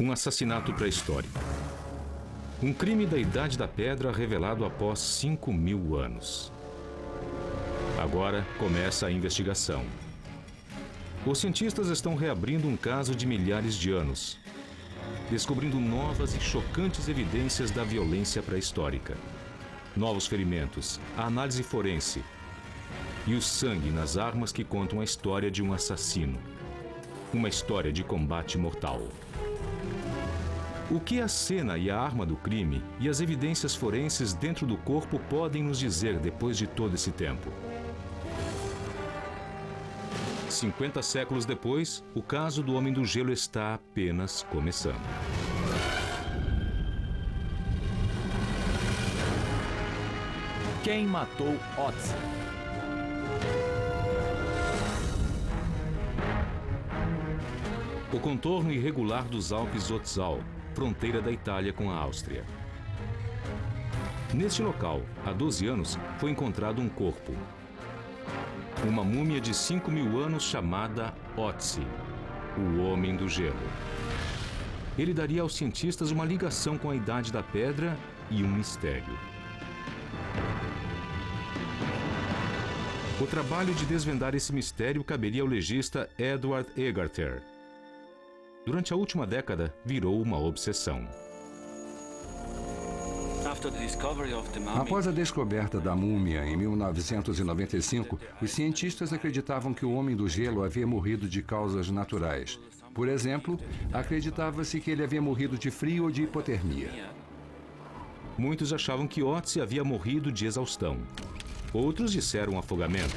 Um assassinato pré-histórico. Um crime da Idade da Pedra revelado após 5.000 anos. Agora começa a investigação. Os cientistas estão reabrindo um caso de milhares de anos, descobrindo novas e chocantes evidências da violência pré-histórica. Novos ferimentos, a análise forense e o sangue nas armas que contam a história de um assassino. Uma história de combate mortal. O que a cena e a arma do crime e as evidências forenses dentro do corpo podem nos dizer depois de todo esse tempo? 50 séculos depois, o caso do Homem do Gelo está apenas começando. Quem matou Otzi? O contorno irregular dos Alpes Otzal, fronteira da Itália com a Áustria. Neste local, há 12 anos, foi encontrado um corpo. Uma múmia de 5.000 anos chamada Otzi, o Homem do Gelo. Ele daria aos cientistas uma ligação com a Idade da Pedra e um mistério. O trabalho de desvendar esse mistério caberia ao legista Edward Egarter. Durante a última década, virou uma obsessão. Após a descoberta da múmia em 1995, os cientistas acreditavam que o Homem do Gelo havia morrido de causas naturais. Por exemplo, acreditava-se que ele havia morrido de frio ou de hipotermia. Muitos achavam que Otzi havia morrido de exaustão. Outros disseram afogamento.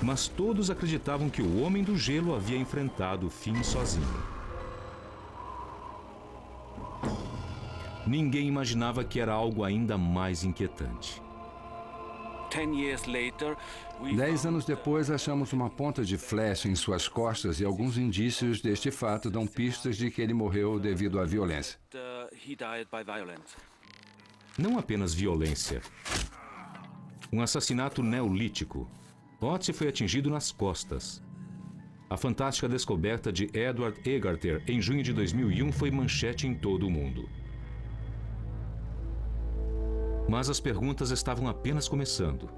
Mas todos acreditavam que o Homem do Gelo havia enfrentado o fim sozinho. Ninguém imaginava que era algo ainda mais inquietante. 10 anos depois, achamos uma ponta de flecha em suas costas e alguns indícios deste fato dão pistas de que ele morreu devido à violência. Não apenas violência. Um assassinato neolítico. Otzi foi atingido nas costas. A fantástica descoberta de Edward Egarter em junho de 2001 foi manchete em todo o mundo. Mas as perguntas estavam apenas começando.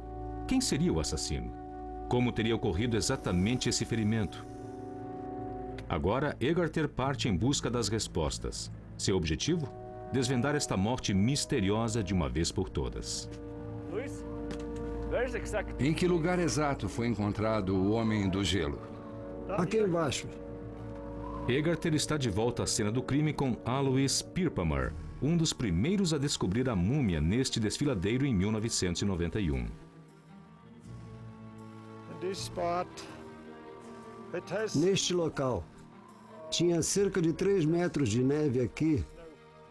Quem seria o assassino? Como teria ocorrido exatamente esse ferimento? Agora, Egarter parte em busca das respostas. Seu objetivo? Desvendar esta morte misteriosa de uma vez por todas. Em que lugar exato foi encontrado o Homem do Gelo? Aqui embaixo. Egarter está de volta à cena do crime com Alois Pirpamer, um dos primeiros a descobrir a múmia neste desfiladeiro em 1991. Neste local, tinha cerca de 3 metros de neve aqui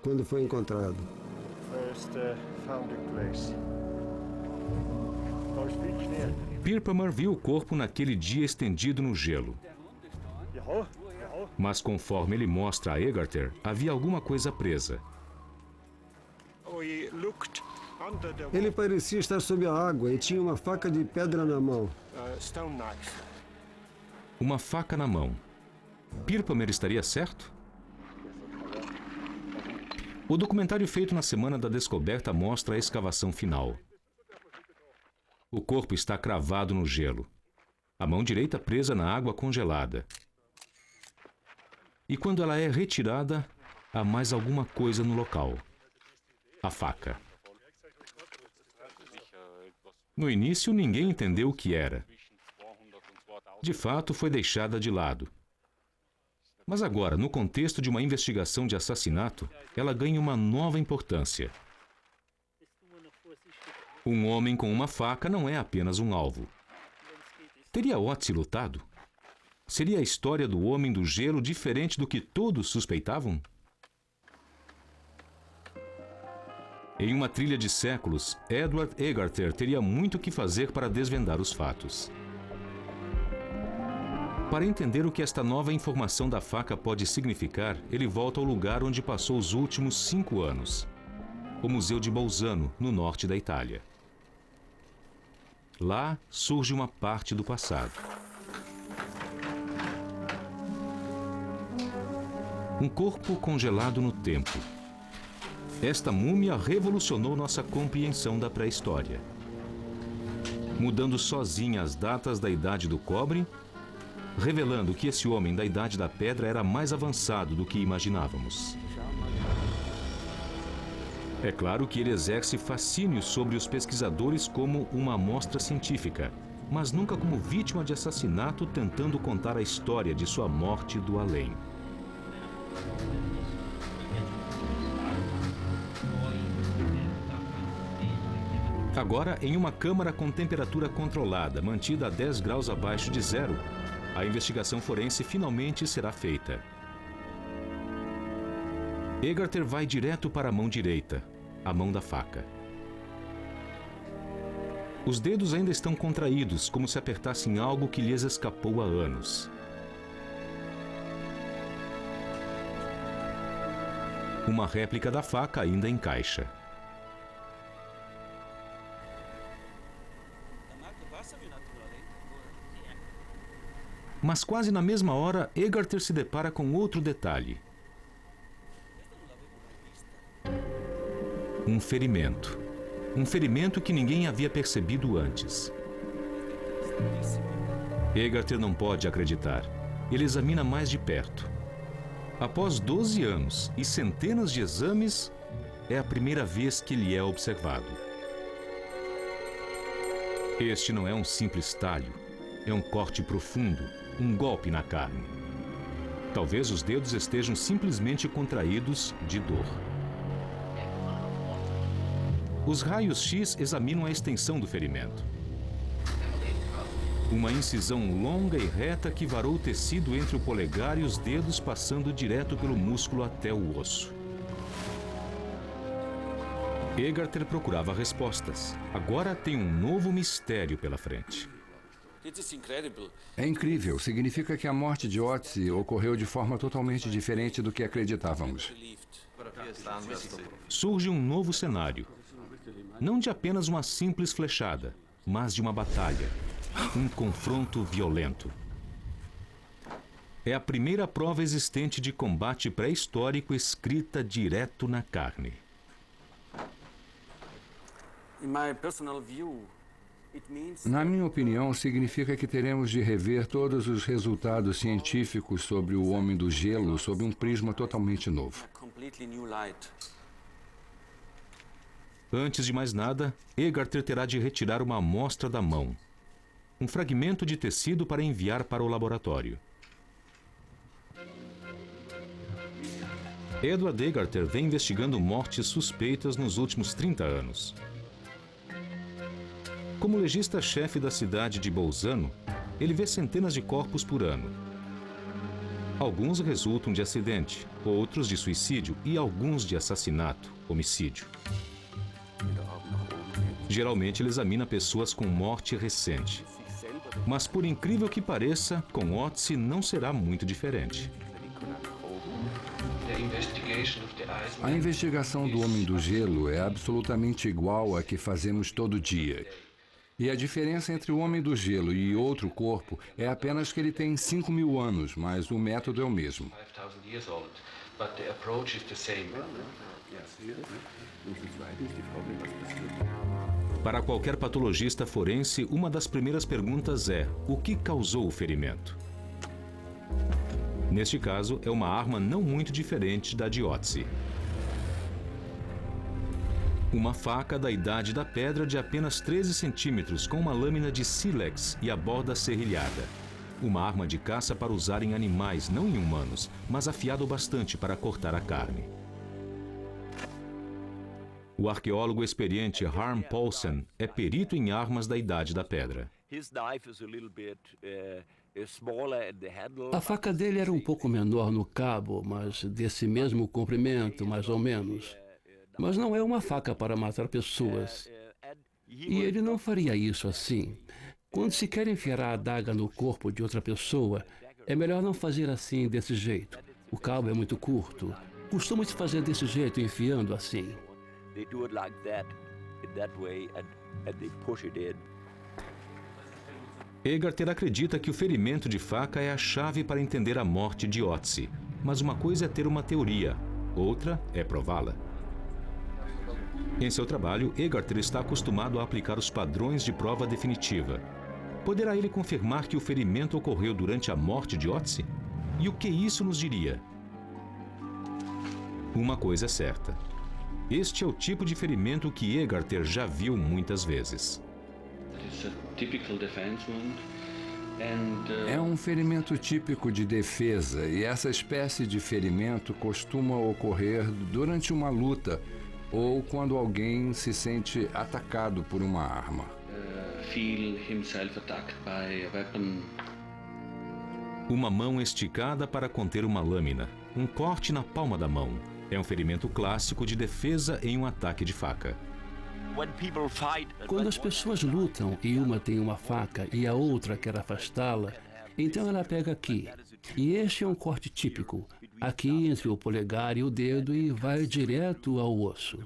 quando foi encontrado. Pirpamer viu o corpo naquele dia estendido no gelo. Mas conforme ele mostra a Egarter, havia alguma coisa presa. Ele parecia estar sob a água e tinha uma faca de pedra na mão. Uma faca na mão. Pirpamer estaria certo? O documentário feito na semana da descoberta mostra a escavação final. O corpo está cravado no gelo. A mão direita presa na água congelada. E quando ela é retirada, há mais alguma coisa no local. A faca. No início, ninguém entendeu o que era. De fato, foi deixada de lado. Mas agora, no contexto de uma investigação de assassinato, ela ganha uma nova importância. Um homem com uma faca não é apenas um alvo. Teria Otzi lutado? Seria a história do Homem do Gelo diferente do que todos suspeitavam? Em uma trilha de séculos, Edward Egarter teria muito o que fazer para desvendar os fatos. Para entender o que esta nova informação da faca pode significar, ele volta ao lugar onde passou os últimos 5 anos. O Museu de Bolzano, no norte da Itália. Lá surge uma parte do passado. Um corpo congelado no tempo. Esta múmia revolucionou nossa compreensão da pré-história, mudando sozinha as datas da Idade do Cobre, revelando que esse homem da Idade da Pedra era mais avançado do que imaginávamos. É claro que ele exerce fascínio sobre os pesquisadores como uma amostra científica, mas nunca como vítima de assassinato tentando contar a história de sua morte do além. Agora, em uma câmara com temperatura controlada, mantida a 10 graus abaixo de zero, a investigação forense finalmente será feita. Egarter vai direto para a mão direita, a mão da faca. Os dedos ainda estão contraídos, como se apertassem algo que lhes escapou há anos. Uma réplica da faca ainda encaixa. Mas quase na mesma hora, Egarter se depara com outro detalhe. Um ferimento. Um ferimento que ninguém havia percebido antes. Egarter não pode acreditar. Ele examina mais de perto. Após 12 anos e centenas de exames, é a primeira vez que ele é observado. Este não é um simples talho. É um corte profundo, um golpe na carne. Talvez os dedos estejam simplesmente contraídos de dor. Os raios-x examinam a extensão do ferimento. Uma incisão longa e reta que varou o tecido entre o polegar e os dedos, passando direto pelo músculo até o osso. Egarter procurava respostas. Agora tem um novo mistério pela frente. É incrível. Significa que a morte de Otzi ocorreu de forma totalmente diferente do que acreditávamos. Surge um novo cenário. Não de apenas uma simples flechada, mas de uma batalha. Um confronto violento. É a primeira prova existente de combate pré-histórico escrita direto na carne. Na minha opinião, significa que teremos de rever todos os resultados científicos sobre o Homem do Gelo sob um prisma totalmente novo. Antes de mais nada, Egarter terá de retirar uma amostra da mão. Um fragmento de tecido para enviar para o laboratório. Edward Egarter vem investigando mortes suspeitas nos últimos 30 anos. Como legista-chefe da cidade de Bolzano, ele vê centenas de corpos por ano. Alguns resultam de acidente, outros de suicídio e alguns de assassinato, homicídio. Geralmente ele examina pessoas com morte recente. Mas por incrível que pareça, com Otzi não será muito diferente. A investigação do Homem do Gelo é absolutamente igual à que fazemos todo dia. E a diferença entre o Homem do Gelo e outro corpo é apenas que ele tem 5.000 anos, mas o método é o mesmo. Para qualquer patologista forense, uma das primeiras perguntas é: o que causou o ferimento? Neste caso, é uma arma não muito diferente da de Otzi. Uma faca da Idade da Pedra de apenas 13 centímetros com uma lâmina de sílex e a borda serrilhada. Uma arma de caça para usar em animais, não em humanos, mas afiada o bastante para cortar a carne. O arqueólogo experiente Harm Paulsen é perito em armas da Idade da Pedra. A faca dele era um pouco menor no cabo, mas desse mesmo comprimento, mais ou menos. Mas não é uma faca para matar pessoas. E ele não faria isso assim. Quando se quer enfiar a adaga no corpo de outra pessoa, é melhor não fazer assim, desse jeito. O cabo é muito curto. Costuma-se fazer desse jeito, enfiando assim. Egarter acredita que o ferimento de faca é a chave para entender a morte de Otzi. Mas uma coisa é ter uma teoria, outra é prová-la. Em seu trabalho, Egarter está acostumado a aplicar os padrões de prova definitiva. Poderá ele confirmar que o ferimento ocorreu durante a morte de Otzi? E o que isso nos diria? Uma coisa é certa. Este é o tipo de ferimento que Egarter já viu muitas vezes. É um ferimento típico de defesa, e essa espécie de ferimento costuma ocorrer durante uma luta ou quando alguém se sente atacado por uma arma. Uma mão esticada para conter uma lâmina, um corte na palma da mão. É um ferimento clássico de defesa em um ataque de faca. Quando as pessoas lutam e uma tem uma faca e a outra quer afastá-la, então ela pega aqui. E este é um corte típico, aqui entre o polegar e o dedo, e vai direto ao osso.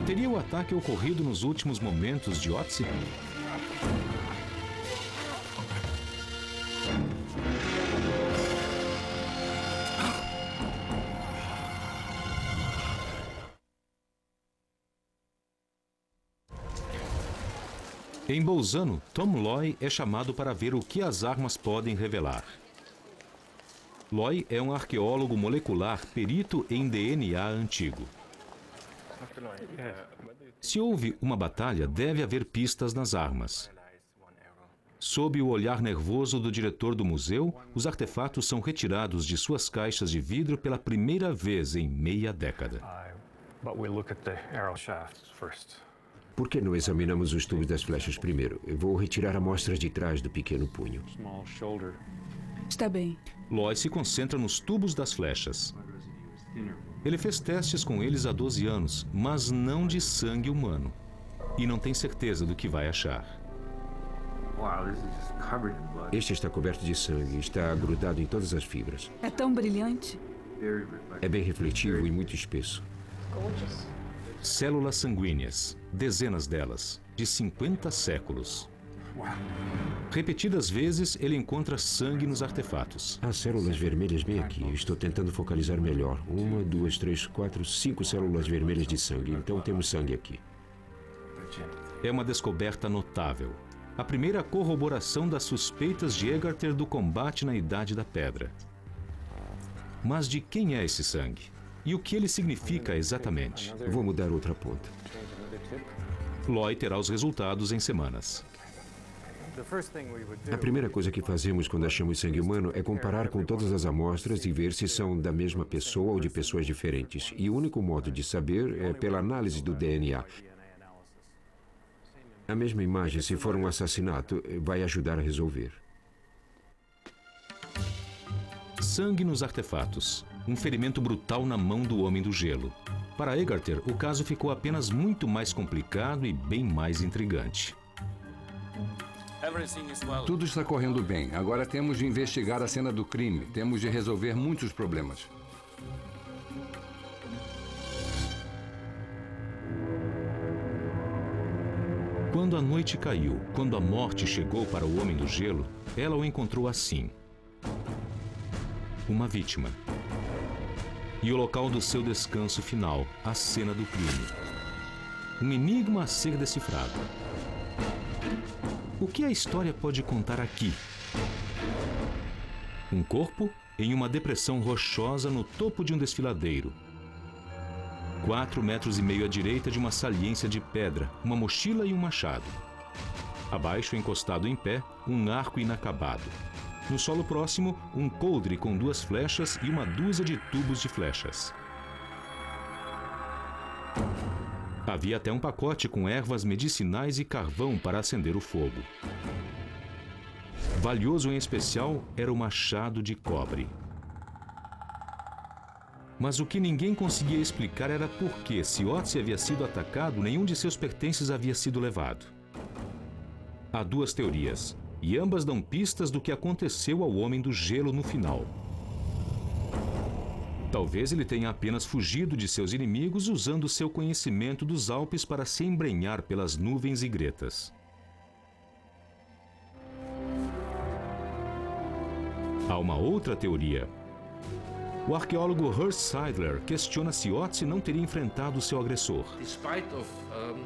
Teria o ataque ocorrido nos últimos momentos de Otzi? Em Bolzano, Tom Loy é chamado para ver o que as armas podem revelar. Loy é um arqueólogo molecular perito em DNA antigo. Se houve uma batalha, deve haver pistas nas armas. Sob o olhar nervoso do diretor do museu, os artefatos são retirados de suas caixas de vidro pela primeira vez em meia década. Por que não examinamos os tubos das flechas primeiro? Eu vou retirar a amostra de trás do pequeno punho. Está bem. Loy se concentra nos tubos das flechas. Ele fez testes com eles há 12 anos, mas não de sangue humano. E não tem certeza do que vai achar. Este está coberto de sangue, está grudado em todas as fibras. É tão brilhante. É bem refletivo e muito espesso. Células sanguíneas, dezenas delas, de 50 séculos. Repetidas vezes, ele encontra sangue nos artefatos. Há células vermelhas bem aqui. Eu estou tentando focalizar melhor. 1, 2, 3, 4, 5 células vermelhas de sangue. Então temos sangue aqui. É uma descoberta notável. A primeira corroboração das suspeitas de Egarter do combate na Idade da Pedra. Mas de quem é esse sangue? E o que ele significa exatamente? Vou mudar outra ponta. Loy terá os resultados em semanas. A primeira coisa que fazemos quando achamos sangue humano é comparar com todas as amostras e ver se são da mesma pessoa ou de pessoas diferentes. E o único modo de saber é pela análise do DNA. A mesma imagem, se for um assassinato, vai ajudar a resolver. Sangue nos artefatos. Um ferimento brutal na mão do Homem do Gelo. Para Egarter, o caso ficou apenas muito mais complicado e bem mais intrigante. Tudo está correndo bem. Agora temos de investigar a cena do crime. Temos de resolver muitos problemas. Quando a noite caiu, quando a morte chegou para o Homem do Gelo, ela o encontrou assim. Uma vítima. E o local do seu descanso final, a cena do crime. Um enigma a ser decifrado. O que a história pode contar aqui? Um corpo em uma depressão rochosa no topo de um desfiladeiro. 4,5 metros à direita de uma saliência de pedra, uma mochila e um machado. Abaixo, encostado em pé, um arco inacabado. No solo próximo, um coldre com 2 flechas e uma dúzia de tubos de flechas. Havia até um pacote com ervas medicinais e carvão para acender o fogo. Valioso em especial era o machado de cobre. Mas o que ninguém conseguia explicar era por que, se Otzi havia sido atacado, nenhum de seus pertences havia sido levado. Há 2 teorias. E ambas dão pistas do que aconteceu ao Homem do Gelo no final. Talvez ele tenha apenas fugido de seus inimigos usando seu conhecimento dos Alpes para se embrenhar pelas nuvens e gretas. Há uma outra teoria. O arqueólogo Horst Seidler questiona se Otzi não teria enfrentado seu agressor.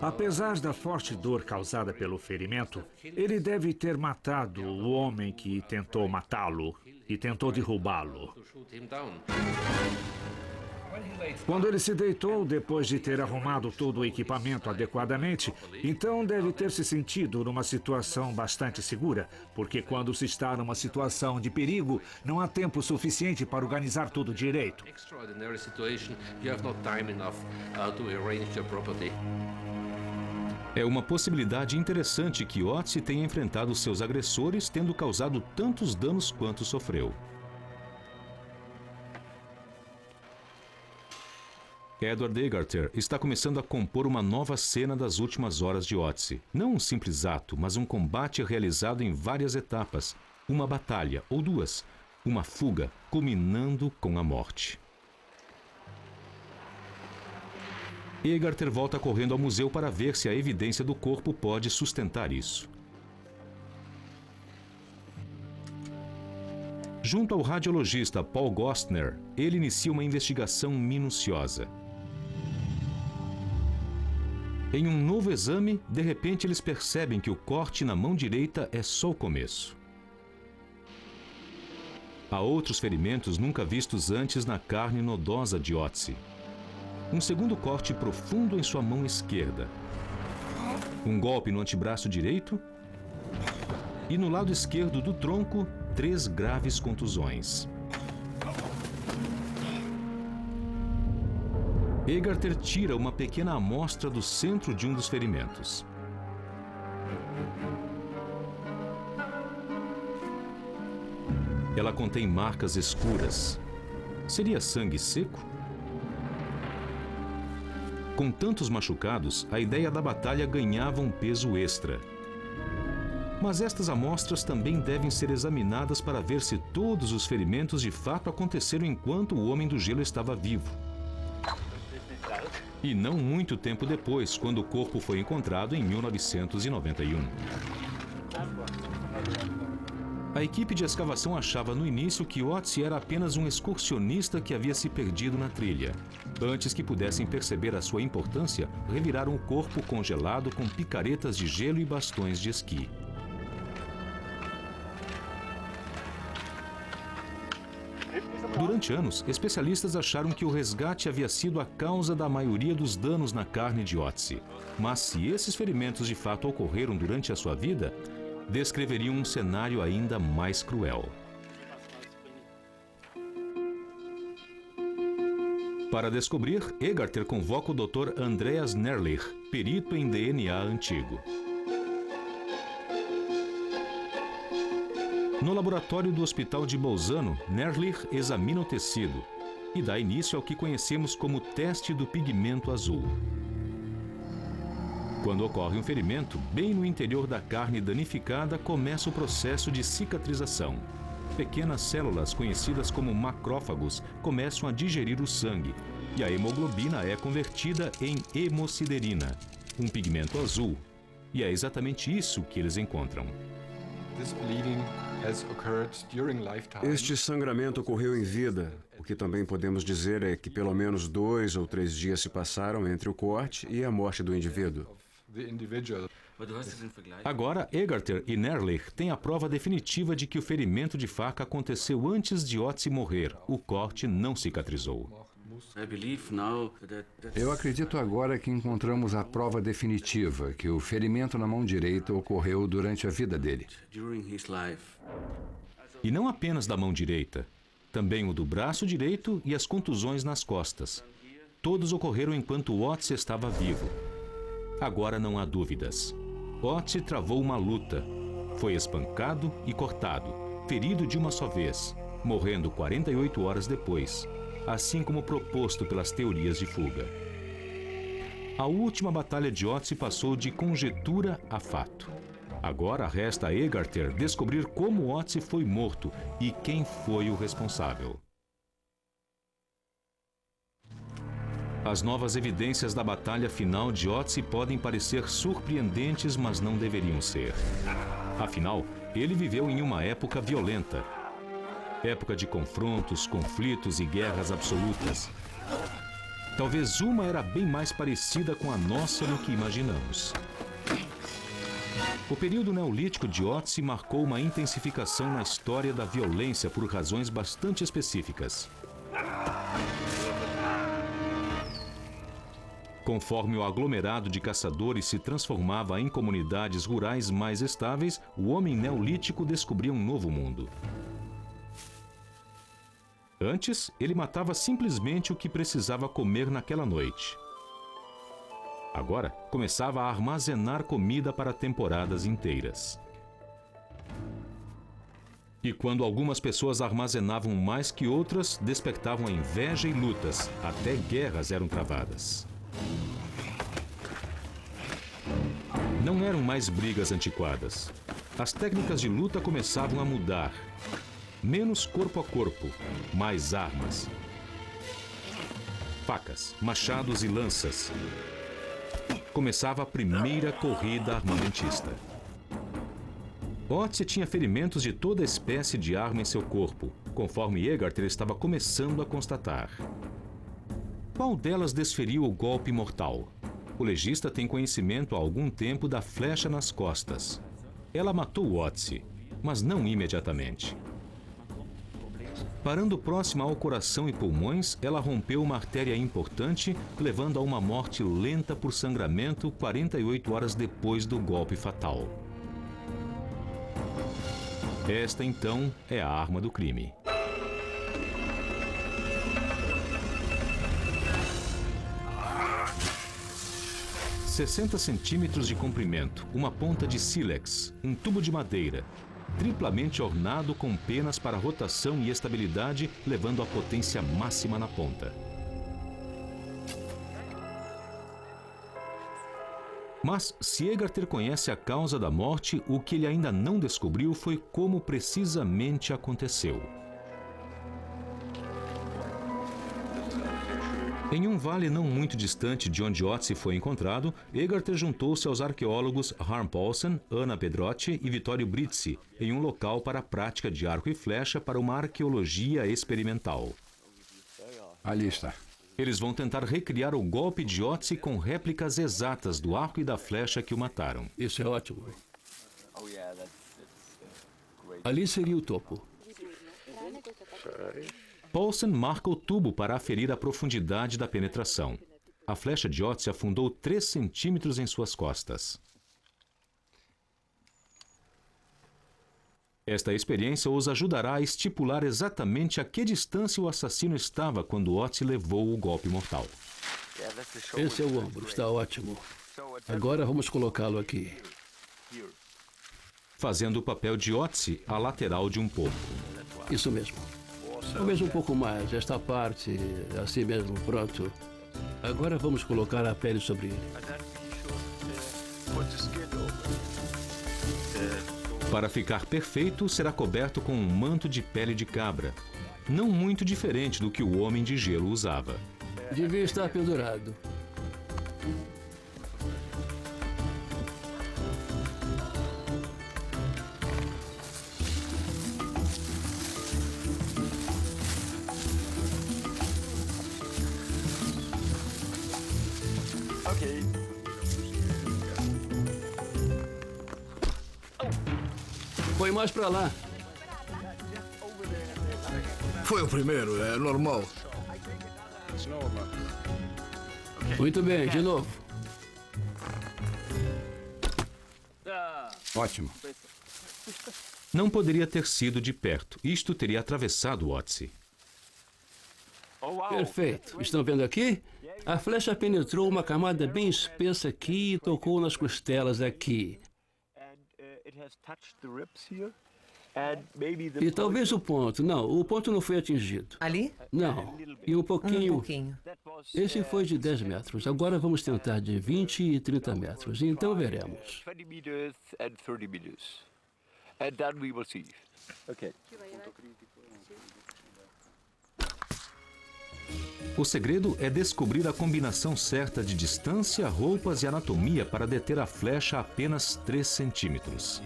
Apesar da forte dor causada pelo ferimento, ele deve ter matado o homem que tentou matá-lo e tentou derrubá-lo. Quando ele se deitou, depois de ter arrumado todo o equipamento adequadamente, então deve ter se sentido numa situação bastante segura, porque quando se está numa situação de perigo, não há tempo suficiente para organizar tudo direito. É uma possibilidade interessante que Otzi tenha enfrentado seus agressores, tendo causado tantos danos quanto sofreu. Edward Egarter está começando a compor uma nova cena das últimas horas de Otzi. Não um simples ato, mas um combate realizado em várias etapas. Uma batalha, ou duas. Uma fuga, culminando com a morte. Egarter volta correndo ao museu para ver se a evidência do corpo pode sustentar isso. Junto ao radiologista Paul Gostner, ele inicia uma investigação minuciosa. Em um novo exame, de repente eles percebem que o corte na mão direita é só o começo. Há outros ferimentos nunca vistos antes na carne nodosa de Otzi. Um segundo corte profundo em sua mão esquerda. Um golpe no antebraço direito. E no lado esquerdo do tronco, 3 graves contusões. Egarter tira uma pequena amostra do centro de um dos ferimentos. Ela contém marcas escuras. Seria sangue seco? Com tantos machucados, a ideia da batalha ganhava um peso extra. Mas estas amostras também devem ser examinadas para ver se todos os ferimentos de fato aconteceram enquanto o Homem do Gelo estava vivo. E não muito tempo depois, quando o corpo foi encontrado em 1991. A equipe de escavação achava no início que Otzi era apenas um excursionista que havia se perdido na trilha. Antes que pudessem perceber a sua importância, reviraram o corpo congelado com picaretas de gelo e bastões de esqui. Durante anos, especialistas acharam que o resgate havia sido a causa da maioria dos danos na carne de Otzi. Mas se esses ferimentos de fato ocorreram durante a sua vida, descreveriam um cenário ainda mais cruel. Para descobrir, Egarter convoca o Dr. Andreas Nerlich, perito em DNA antigo. No laboratório do Hospital de Bolzano, Nerlich examina o tecido e dá início ao que conhecemos como teste do pigmento azul. Quando ocorre um ferimento, bem no interior da carne danificada, começa o processo de cicatrização. Pequenas células conhecidas como macrófagos começam a digerir o sangue e a hemoglobina é convertida em hemosiderina, um pigmento azul. E é exatamente isso que eles encontram. Este sangramento ocorreu em vida. O que também podemos dizer é que pelo menos 2 ou 3 dias se passaram entre o corte e a morte do indivíduo. Agora, Egarter e Nerlich têm a prova definitiva de que o ferimento de faca aconteceu antes de Otzi morrer. O corte não cicatrizou. Eu acredito agora que encontramos a prova definitiva que o ferimento na mão direita ocorreu durante a vida dele. E não apenas da mão direita, também o do braço direito e as contusões nas costas. Todos ocorreram enquanto Otzi estava vivo. Agora não há dúvidas. Otzi travou uma luta. Foi espancado e cortado, ferido de uma só vez, morrendo 48 horas depois, assim como proposto pelas teorias de fuga. A última batalha de Otzi passou de conjetura a fato. Agora resta a Egarter descobrir como Otzi foi morto e quem foi o responsável. As novas evidências da batalha final de Otzi podem parecer surpreendentes, mas não deveriam ser. Afinal, ele viveu em uma época violenta. Época de confrontos, conflitos e guerras absolutas. Talvez uma era bem mais parecida com a nossa do que imaginamos. O período neolítico de Otzi marcou uma intensificação na história da violência por razões bastante específicas. Conforme o aglomerado de caçadores se transformava em comunidades rurais mais estáveis, o homem neolítico descobria um novo mundo. Antes, ele matava simplesmente o que precisava comer naquela noite. Agora, começava a armazenar comida para temporadas inteiras. E quando algumas pessoas armazenavam mais que outras, despertavam a inveja e lutas, até guerras eram travadas. Não eram mais brigas antiquadas. As técnicas de luta começavam a mudar. Menos corpo a corpo, mais armas. Facas, machados e lanças. Começava a primeira corrida armamentista. Otzi tinha ferimentos de toda espécie de arma em seu corpo, conforme Egarter estava começando a constatar. Qual delas desferiu o golpe mortal? O legista tem conhecimento há algum tempo da flecha nas costas. Ela matou Otzi, mas não imediatamente. Parando próxima ao coração e pulmões, ela rompeu uma artéria importante, levando a uma morte lenta por sangramento 48 horas depois do golpe fatal. Esta, então, é a arma do crime. « 60 centímetros de comprimento, uma ponta de sílex, um tubo de madeira, triplamente ornado com penas para rotação e estabilidade, levando a potência máxima na ponta. Mas, se Egarter conhece a causa da morte, o que ele ainda não descobriu foi como precisamente aconteceu. Em um vale não muito distante de onde Otzi foi encontrado, Egarter juntou-se aos arqueólogos Harm Paulsen, Anna Pedrotti e Vittorio Brizzi em um local para a prática de arco e flecha para uma arqueologia experimental. Ali está. Eles vão tentar recriar o golpe de Otzi com réplicas exatas do arco e da flecha que o mataram. Isso é ótimo. Ali seria o topo. Paulsen marca o tubo para aferir a profundidade da penetração. A flecha de Otzi afundou 3 centímetros em suas costas. Esta experiência os ajudará a estipular exatamente a que distância o assassino estava quando Otzi levou o golpe mortal. Esse é o ombro, está ótimo. Agora vamos colocá-lo aqui. Fazendo o papel de Otzi à lateral de um porco. Isso mesmo. Talvez um pouco mais, esta parte, assim mesmo, pronto. Agora vamos colocar a pele sobre ele. Para ficar perfeito, será coberto com um manto de pele de cabra, não muito diferente do que o homem de gelo usava. Devia estar pendurado. Põe mais pra lá. Foi o primeiro, é normal. Muito bem, de novo. Ótimo. Não poderia ter sido de perto. Isto teria atravessado Otzi. Perfeito. Estão vendo aqui? A flecha penetrou uma camada bem espessa aqui e tocou nas costelas aqui. E talvez o ponto. Não, o ponto não foi atingido. Ali? Não. E um pouquinho. Um pouquinho. Esse foi de 10 metros. Agora vamos tentar de 20 e 30 metros. Então veremos. O segredo é descobrir a combinação certa de distância, roupas e anatomia para deter a flecha a apenas 3 centímetros.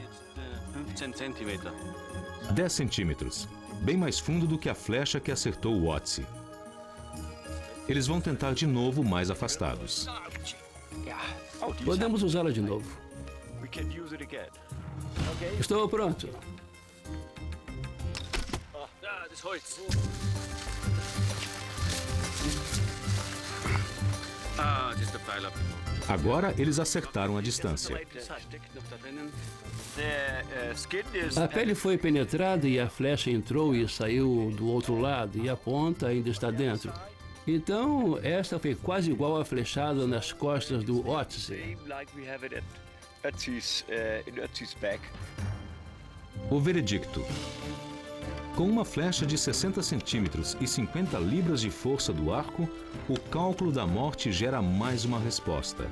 10 centímetros, bem mais fundo do que a flecha que acertou o Otzi. Eles vão tentar de novo mais afastados. Podemos usá-la de novo. Estou pronto. Agora eles acertaram a distância. A pele foi penetrada e a flecha entrou e saiu do outro lado e a ponta ainda está dentro. Então, esta foi quase igual à flechada nas costas do Otzi. O veredicto. Com uma flecha de 60 centímetros e 50 libras de força do arco, o cálculo da morte gera mais uma resposta.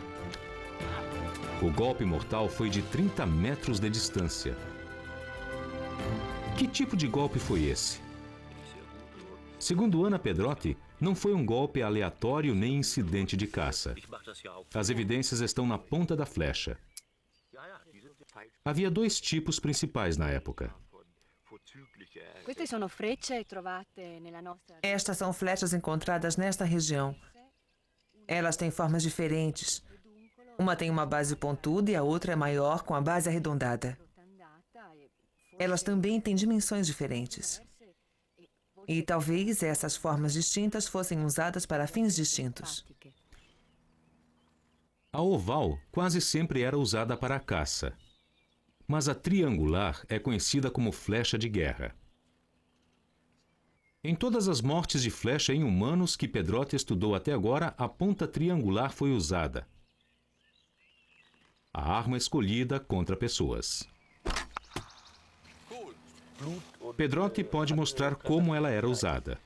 O golpe mortal foi de 30 metros de distância. Que tipo de golpe foi esse? Segundo Ana Pedrotti, não foi um golpe aleatório nem incidente de caça. As evidências estão na ponta da flecha. Havia 2 tipos principais na época. Estas são flechas encontradas nesta região. Elas têm formas diferentes. Uma tem uma base pontuda e a outra é maior, com a base arredondada. Elas também têm dimensões diferentes. E talvez essas formas distintas fossem usadas para fins distintos. A oval quase sempre era usada para a caça, mas a triangular é conhecida como flecha de guerra. Em todas as mortes de flecha em humanos que Pedrotti estudou até agora, a ponta triangular foi usada. A arma escolhida contra pessoas. Pedrotti pode mostrar como ela era usada.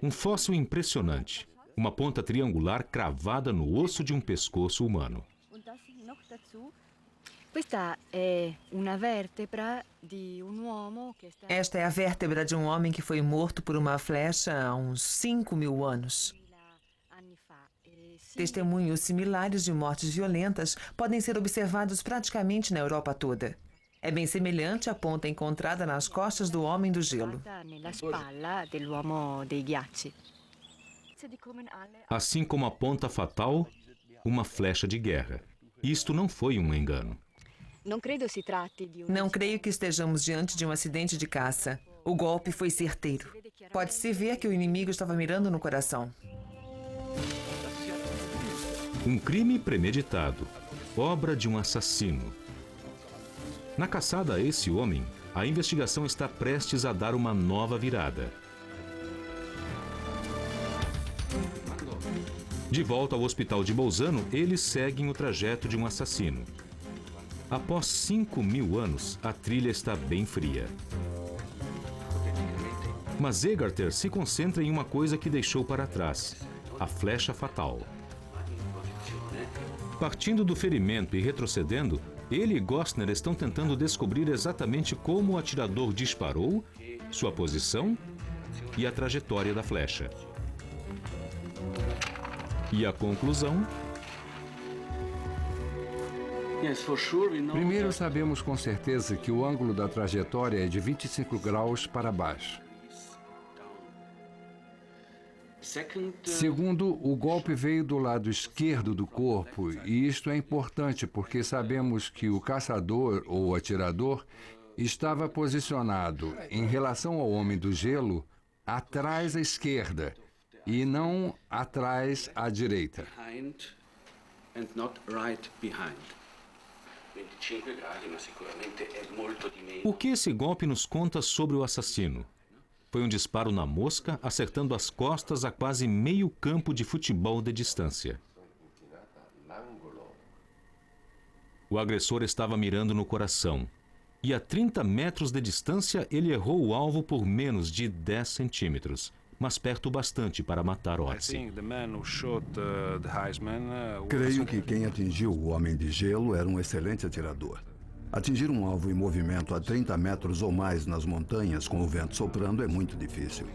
Um fóssil impressionante. Uma ponta triangular cravada no osso de um pescoço humano. Esta é a vértebra de um homem que foi morto por uma flecha há uns 5.000 anos. Testemunhos similares de mortes violentas podem ser observados praticamente na Europa toda. É bem semelhante à ponta encontrada nas costas do Homem do Gelo. Assim como a ponta fatal, uma flecha de guerra. Isto não foi um engano. Não creio que estejamos diante de um acidente de caça. O golpe foi certeiro. Pode-se ver que o inimigo estava mirando no coração. Um crime premeditado. Obra de um assassino. Na caçada a esse homem, a investigação está prestes a dar uma nova virada. De volta ao hospital de Bolzano, eles seguem o trajeto de um assassino. Após 5.000 anos, a trilha está bem fria. Mas Egarter se concentra em uma coisa que deixou para trás: a flecha fatal. Partindo do ferimento e retrocedendo, ele e Gostner estão tentando descobrir exatamente como o atirador disparou, sua posição e a trajetória da flecha. E a conclusão? Primeiro, sabemos com certeza que o ângulo da trajetória é de 25 graus para baixo. Segundo, o golpe veio do lado esquerdo do corpo, e isto é importante porque sabemos que o caçador ou atirador estava posicionado em relação ao Homem do Gelo atrás à esquerda e não atrás à direita. O que esse golpe nos conta sobre o assassino? Foi um disparo na mosca, acertando as costas a quase meio campo de futebol de distância. O agressor estava mirando no coração. E a 30 metros de distância, ele errou o alvo por menos de 10 centímetros, mas perto bastante para matar Otzi. Creio que quem atingiu o Homem de Gelo era um excelente atirador. Atingir um alvo em movimento a 30 metros ou mais nas montanhas com o vento soprando é muito difícil.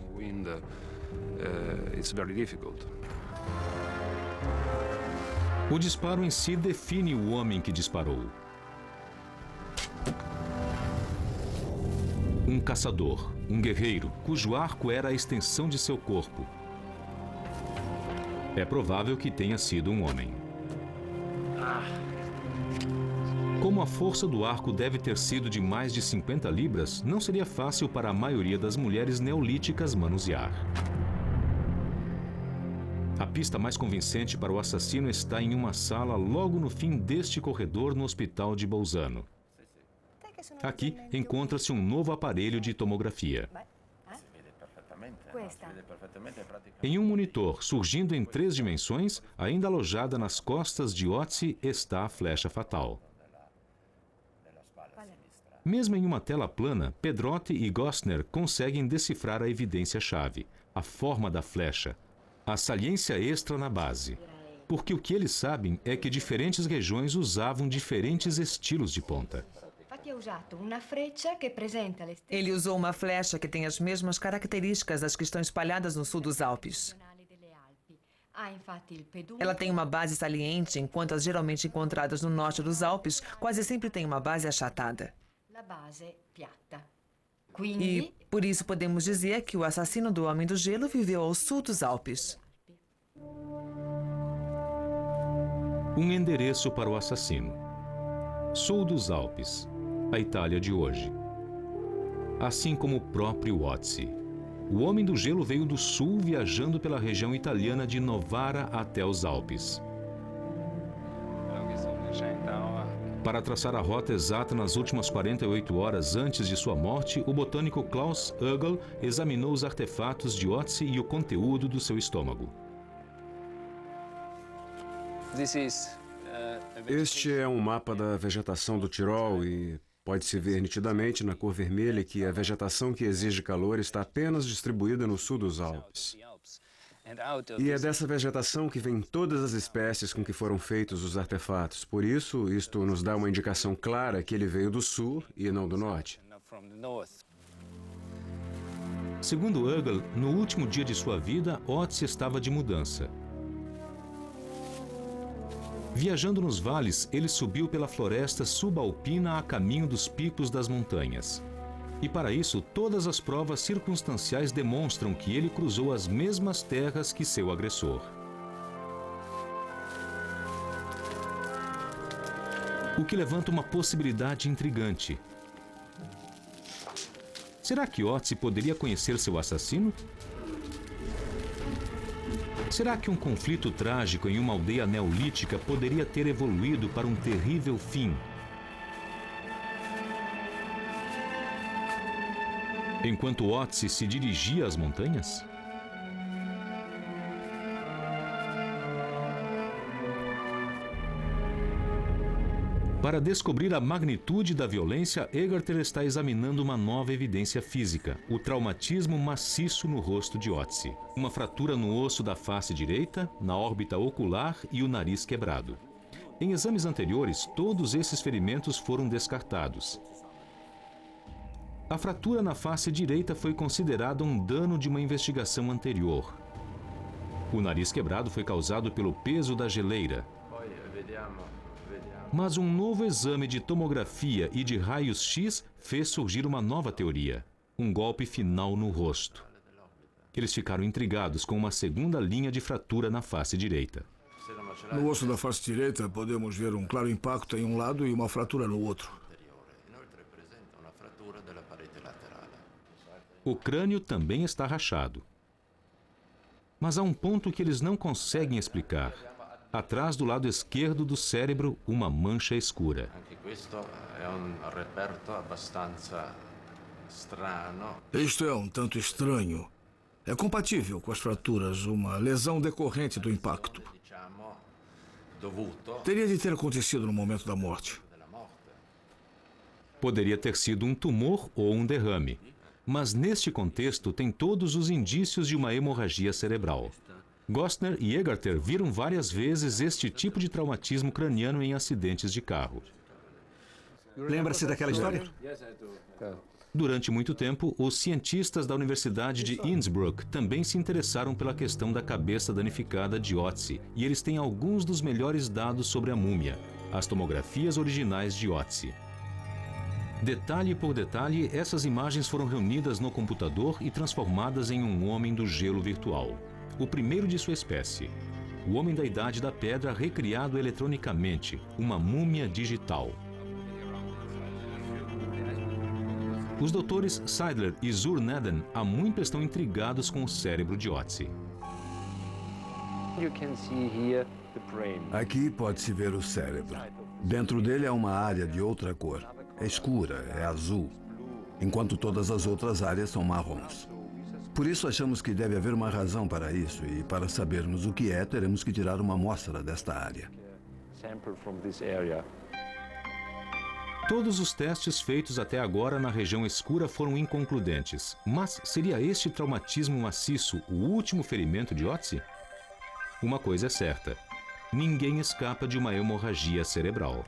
O disparo em si define o homem que disparou. Um caçador, um guerreiro, cujo arco era a extensão de seu corpo. É provável que tenha sido um homem. Como a força do arco deve ter sido de mais de 50 libras, não seria fácil para a maioria das mulheres neolíticas manusear. A pista mais convincente para o assassino está em uma sala logo no fim deste corredor no hospital de Bolzano. Aqui encontra-se um novo aparelho de tomografia. Em um monitor, surgindo em 3 dimensões, ainda alojada nas costas de Ötzi, está a flecha fatal. Mesmo em uma tela plana, Pedrotti e Gostner conseguem decifrar a evidência-chave, a forma da flecha, a saliência extra na base. Porque o que eles sabem é que diferentes regiões usavam diferentes estilos de ponta. Ele usou uma flecha que tem as mesmas características das que estão espalhadas no sul dos Alpes. Ela tem uma base saliente, enquanto as geralmente encontradas no norte dos Alpes quase sempre têm uma base achatada. E, por isso, podemos dizer que o assassino do Homem do Gelo viveu ao sul dos Alpes. Um endereço para o assassino. Sul dos Alpes, a Itália de hoje. Assim como o próprio Ötzi. O Homem do Gelo veio do sul, viajando pela região italiana de Novara até os Alpes. Para traçar a rota exata nas últimas 48 horas antes de sua morte, o botânico Klaus Oegel examinou os artefatos de Ötzi e o conteúdo do seu estômago. Este é um mapa da vegetação do Tirol e pode-se ver nitidamente na cor vermelha que a vegetação que exige calor está apenas distribuída no sul dos Alpes. E é dessa vegetação que vêm todas as espécies com que foram feitos os artefatos. Por isso, isto nos dá uma indicação clara que ele veio do sul e não do norte. Segundo Oegel, no último dia de sua vida, Ötzi estava de mudança. Viajando nos vales, ele subiu pela floresta subalpina a caminho dos picos das montanhas. E para isso, todas as provas circunstanciais demonstram que ele cruzou as mesmas terras que seu agressor. O que levanta uma possibilidade intrigante. Será que Ötzi poderia conhecer seu assassino? Será que um conflito trágico em uma aldeia neolítica poderia ter evoluído para um terrível fim? Enquanto Ötzi se dirigia às montanhas? Para descobrir a magnitude da violência, Egerter está examinando uma nova evidência física, o traumatismo maciço no rosto de Ötzi. Uma fratura no osso da face direita, na órbita ocular e o nariz quebrado. Em exames anteriores, todos esses ferimentos foram descartados. A fratura na face direita foi considerada um dano de uma investigação anterior. O nariz quebrado foi causado pelo peso da geleira. Mas um novo exame de tomografia e de raios-x fez surgir uma nova teoria, um golpe final no rosto. Eles ficaram intrigados com uma segunda linha de fratura na face direita. No osso da face direita, podemos ver um claro impacto em um lado e uma fratura no outro. O crânio também está rachado. Mas há um ponto que eles não conseguem explicar. Atrás do lado esquerdo do cérebro, uma mancha escura. Isto é um tanto estranho. É compatível com as fraturas, uma lesão decorrente do impacto. Teria de ter acontecido no momento da morte. Poderia ter sido um tumor ou um derrame. Mas neste contexto tem todos os indícios de uma hemorragia cerebral. Gostner e Egerter viram várias vezes este tipo de traumatismo craniano em acidentes de carro. Lembra-se daquela história? Durante muito tempo, os cientistas da Universidade de Innsbruck também se interessaram pela questão da cabeça danificada de Ötzi, e eles têm alguns dos melhores dados sobre a múmia, as tomografias originais de Ötzi. Detalhe por detalhe, essas imagens foram reunidas no computador e transformadas em um homem do gelo virtual. O primeiro de sua espécie. O homem da Idade da Pedra recriado eletronicamente, uma múmia digital. Os doutores Seidler e Zur-Neden há muito estão intrigados com o cérebro de Ötzi. Aqui pode-se ver o cérebro. Dentro dele há uma área de outra cor. É escura, é azul, enquanto todas as outras áreas são marrons. Por isso achamos que deve haver uma razão para isso, e para sabermos o que é, teremos que tirar uma amostra desta área. Todos os testes feitos até agora na região escura foram inconcludentes. Mas seria este traumatismo maciço o último ferimento de Ötzi? Uma coisa é certa: ninguém escapa de uma hemorragia cerebral.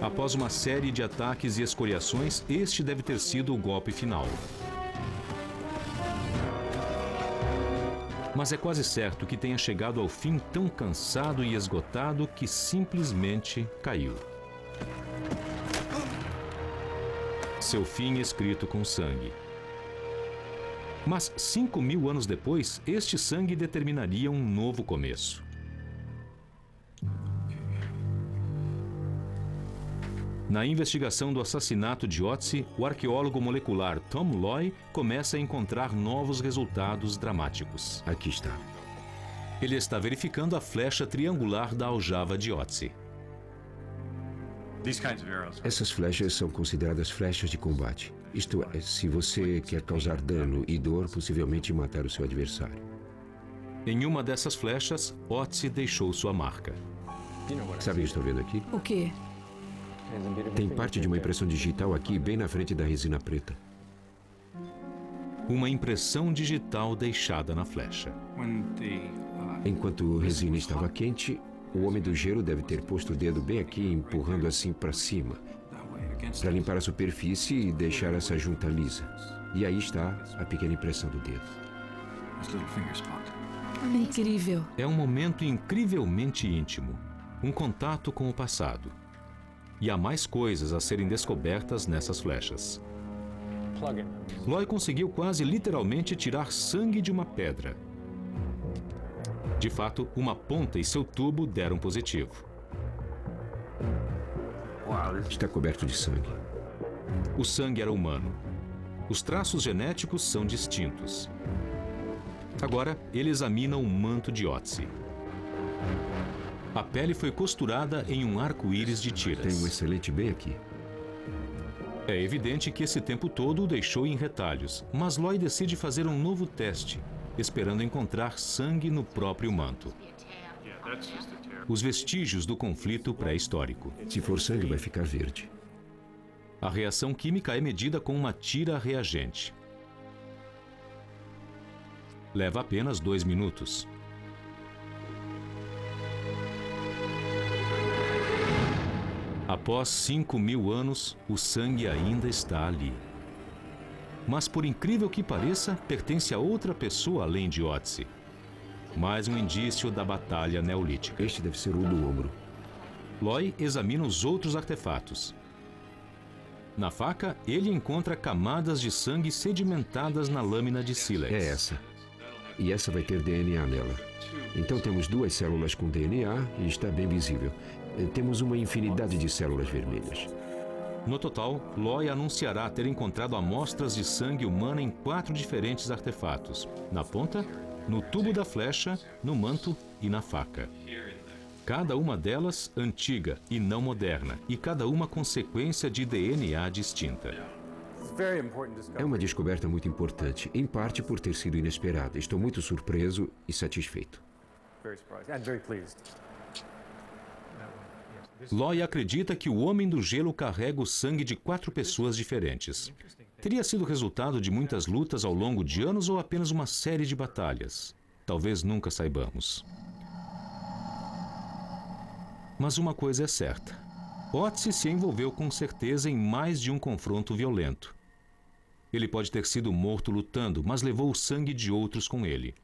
Após uma série de ataques e escoriações, este deve ter sido o golpe final. Mas é quase certo que tenha chegado ao fim tão cansado e esgotado que simplesmente caiu. Seu fim escrito com sangue. Mas 5.000 anos depois, este sangue determinaria um novo começo. Na investigação do assassinato de Ötzi, o arqueólogo molecular Tom Loy começa a encontrar novos resultados dramáticos. Aqui está. Ele está verificando a flecha triangular da aljava de Ötzi. Essas flechas são consideradas flechas de combate. Isto é, se você quer causar dano e dor, possivelmente matar o seu adversário. Em uma dessas flechas, Ötzi deixou sua marca. Sabe o que estou vendo aqui? O quê? Tem parte de uma impressão digital aqui, bem na frente da resina preta. Uma impressão digital deixada na flecha. Enquanto a resina estava quente, o homem do gelo deve ter posto o dedo bem aqui, empurrando assim para cima, para limpar a superfície e deixar essa junta lisa. E aí está a pequena impressão do dedo. Incrível. É um momento incrivelmente íntimo. Um contato com o passado. E há mais coisas a serem descobertas nessas flechas. Loy conseguiu quase literalmente tirar sangue de uma pedra. De fato, uma ponta e seu tubo deram positivo. Está coberto de sangue. O sangue era humano. Os traços genéticos são distintos. Agora, ele examina o manto de Ötzi. A pele foi costurada em um arco-íris de tiras. Tem um excelente bem aqui. É evidente que esse tempo todo o deixou em retalhos, mas Loy decide fazer um novo teste, esperando encontrar sangue no próprio manto. Os vestígios do conflito pré-histórico. Se for sangue, vai ficar verde. A reação química é medida com uma tira reagente. Leva apenas 2 minutos. Após 5.000 anos, o sangue ainda está ali. Mas, por incrível que pareça, pertence a outra pessoa além de Ötzi. Mais um indício da batalha neolítica. Este deve ser o do ombro. Loy examina os outros artefatos. Na faca, ele encontra camadas de sangue sedimentadas na lâmina de sílex. É essa. E essa vai ter DNA nela. Então temos 2 células com DNA e está bem visível. Temos uma infinidade de células vermelhas. No total, Loy anunciará ter encontrado amostras de sangue humana em 4 diferentes artefatos. Na ponta, no tubo da flecha, no manto e na faca. Cada uma delas antiga e não moderna, e cada uma com sequência de DNA distinta. É uma descoberta muito importante, em parte por ter sido inesperada. Estou muito surpreso e satisfeito. Loy acredita que o Homem do Gelo carrega o sangue de 4 pessoas diferentes. Teria sido resultado de muitas lutas ao longo de anos ou apenas uma série de batalhas? Talvez nunca saibamos. Mas uma coisa é certa. Ötzi se envolveu com certeza em mais de um confronto violento. Ele pode ter sido morto lutando, mas levou o sangue de outros com ele.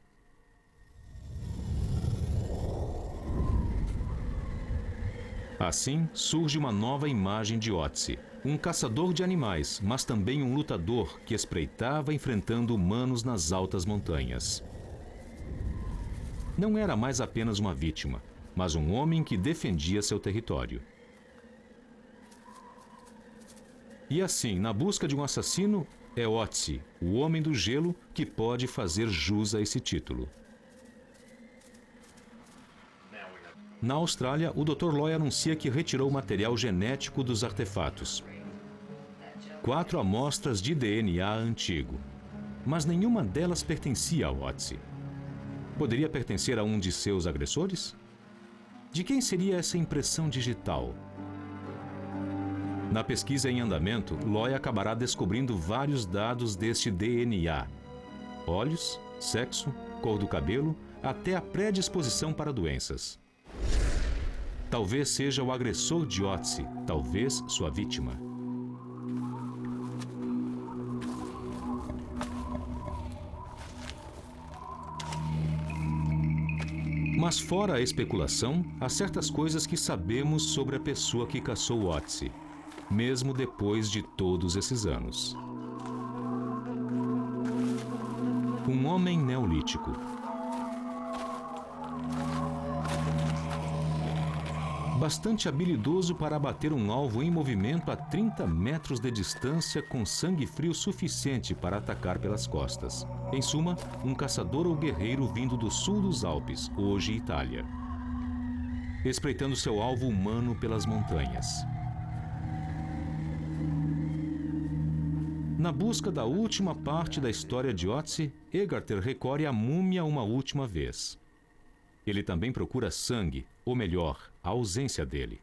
Assim, surge uma nova imagem de Otzi, um caçador de animais, mas também um lutador que espreitava enfrentando humanos nas altas montanhas. Não era mais apenas uma vítima, mas um homem que defendia seu território. E assim, na busca de um assassino, é Otzi, o Homem do Gelo, que pode fazer jus a esse título. Na Austrália, o Dr. Loy anuncia que retirou o material genético dos artefatos. 4 amostras de DNA antigo, mas nenhuma delas pertencia a Otzi. Poderia pertencer a um de seus agressores? De quem seria essa impressão digital? Na pesquisa em andamento, Loy acabará descobrindo vários dados deste DNA: olhos, sexo, cor do cabelo, até a predisposição para doenças. Talvez seja o agressor de Otzi, talvez sua vítima. Mas fora a especulação, há certas coisas que sabemos sobre a pessoa que caçou Otzi, mesmo depois de todos esses anos. Um homem neolítico. Bastante habilidoso para abater um alvo em movimento a 30 metros de distância com sangue frio suficiente para atacar pelas costas. Em suma, um caçador ou guerreiro vindo do sul dos Alpes, hoje Itália, espreitando seu alvo humano pelas montanhas. Na busca da última parte da história de Otzi, Egarter recorre à múmia uma última vez. Ele também procura sangue, ou melhor, a ausência dele.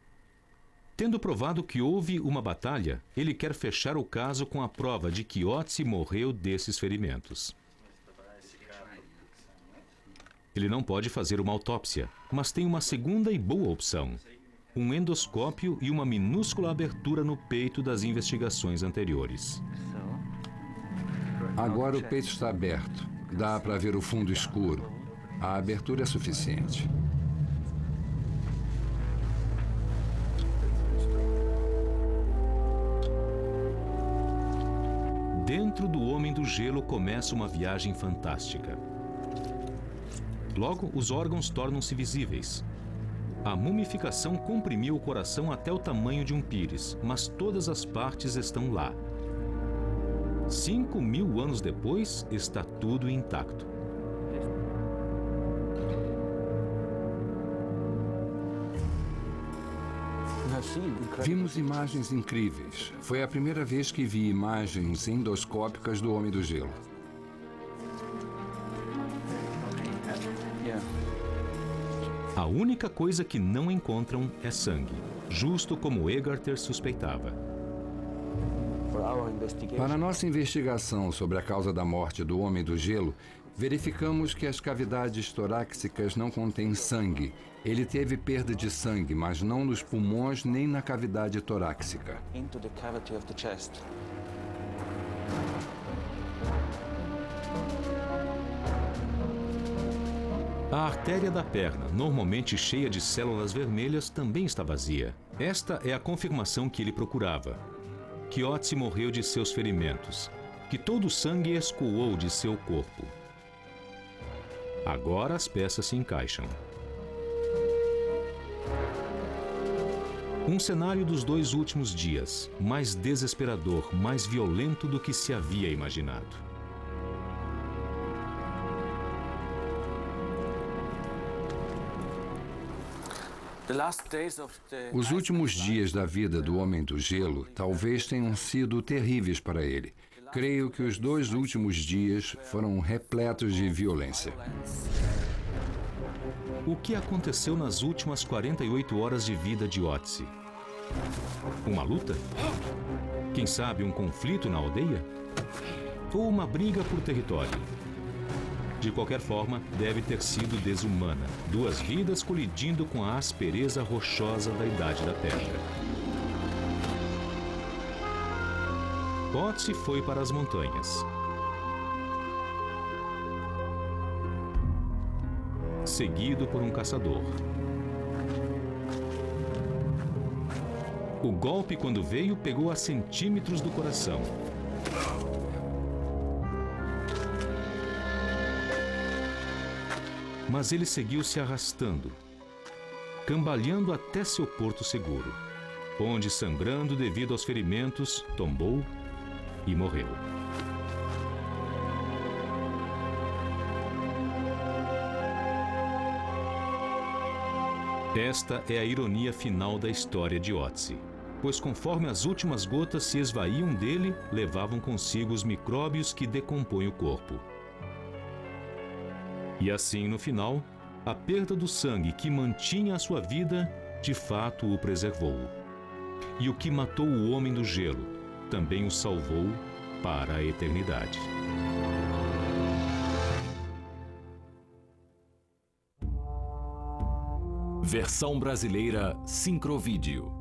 Tendo provado que houve uma batalha, ele quer fechar o caso com a prova de que Otzi morreu desses ferimentos. Ele não pode fazer uma autópsia, mas tem uma segunda e boa opção: um endoscópio e uma minúscula abertura no peito das investigações anteriores. Agora o peito está aberto. Dá para ver o fundo escuro. A abertura é suficiente. Dentro do Homem do Gelo começa uma viagem fantástica. Logo, os órgãos tornam-se visíveis. A mumificação comprimiu o coração até o tamanho de um pires, mas todas as partes estão lá. 5.000 anos depois, está tudo intacto. Vimos imagens incríveis. Foi a primeira vez que vi imagens endoscópicas do Homem do Gelo. A única coisa que não encontram é sangue, justo como Egarter suspeitava. Para nossa investigação sobre a causa da morte do Homem do Gelo, verificamos que as cavidades torácicas não contêm sangue. Ele teve perda de sangue, mas não nos pulmões nem na cavidade torácica. A artéria da perna, normalmente cheia de células vermelhas, também está vazia. Esta é a confirmação que ele procurava: que Otzi morreu de seus ferimentos, que todo o sangue escoou de seu corpo. Agora as peças se encaixam. Um cenário dos 2 últimos dias, mais desesperador, mais violento do que se havia imaginado. Os últimos dias da vida do Homem do Gelo talvez tenham sido terríveis para ele. Creio que os 2 últimos dias foram repletos de violência. O que aconteceu nas últimas 48 horas de vida de Otzi? Uma luta? Quem sabe um conflito na aldeia? Ou uma briga por território? De qualquer forma, deve ter sido desumana. 2 vidas colidindo com a aspereza rochosa da Idade da Pedra. Otzi foi para as montanhas. Seguido por um caçador. O golpe, quando veio, pegou a centímetros do coração. Mas ele seguiu se arrastando, cambaleando até seu porto seguro, onde, sangrando devido aos ferimentos, tombou e morreu. Esta é a ironia final da história de Otzi, pois conforme as últimas gotas se esvaíam dele, levavam consigo os micróbios que decompõem o corpo. E assim, no final, a perda do sangue que mantinha a sua vida, de fato o preservou. E o que matou o homem do gelo, também o salvou para a eternidade. Versão brasileira Sincrovídeo.